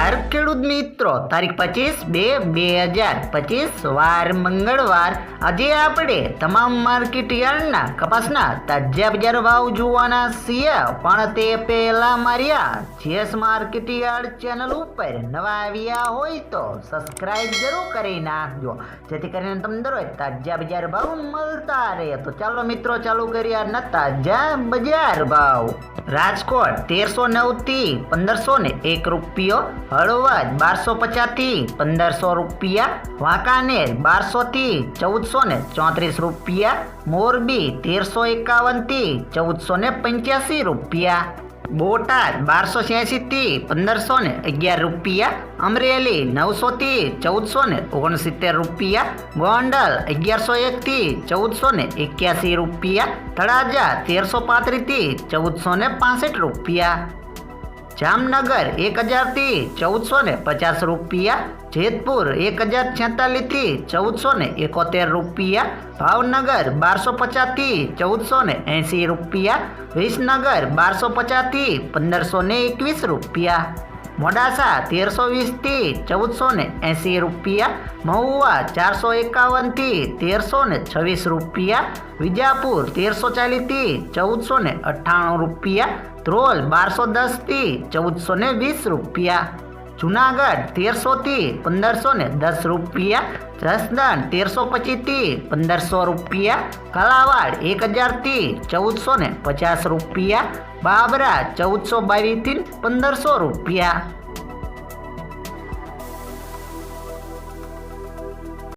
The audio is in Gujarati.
નમસ્કાર ખેડૂત મિત્રો, તારીખ 25/2/2025 વાર મંગળવાર. આજે આપણે તમામ માર્કેટ યાર્ડના કપાસના તાજા બજાર ભાવ જોવાના છીએ. પણ તે પહેલા માર્યા જેસ માર્કેટ યાર્ડ ચેનલ ઉપર નવા આવ્યા હોય તો સબસ્ક્રાઇબ જરૂર કરી નાખજો, જેથી કરીને તમને દરરોજ તાજા બજાર ભાવ મળતા રહે. તો ચાલો મિત્રો, ચાલુ કરીએ આજના તાજા બજાર ભાવ. રાજકોટ 1309 થી 1501 રૂપિયો, હળવદ 1250 થી 1500 રૂપિયા, વાંકાનેર 1200 થી 1434 રૂપિયા, મોરબી 1351 થી 1485 રૂપિયા, બોટાદ 1286 થી 1511 રૂપિયા, અમરેલી 900 થી 1469 રૂપિયા, ગોંડલ 1101 થી 1481 રૂપિયા, તળાજા 1335 થી 1465 રૂપિયા, જામનગર 1000 થી 1450 રૂપિયા, જેતપુર 1046 થી 1471 રૂપિયા, ભાવનગર 1250 થી 1480 રૂપિયા, વિસનગર 1250 થી 1521 રૂપિયા, મોડાસા 1320 થી 1480 રૂપિયા, મહુવા 451 થી 1326 રૂપિયા, વિજાપુર 1340 થી 1498 રૂપિયા, ધ્રોલ 1210 થી 1420 રૂપિયા, જુનાગઢ 1300 થી 1510 રૂપિયા, જસદણ 1325 થી 1500 રૂપિયા, કાલાવાડ 1000 થી 1450 રૂપિયા, બાબરા 1422 થી 1500 રૂપિયા.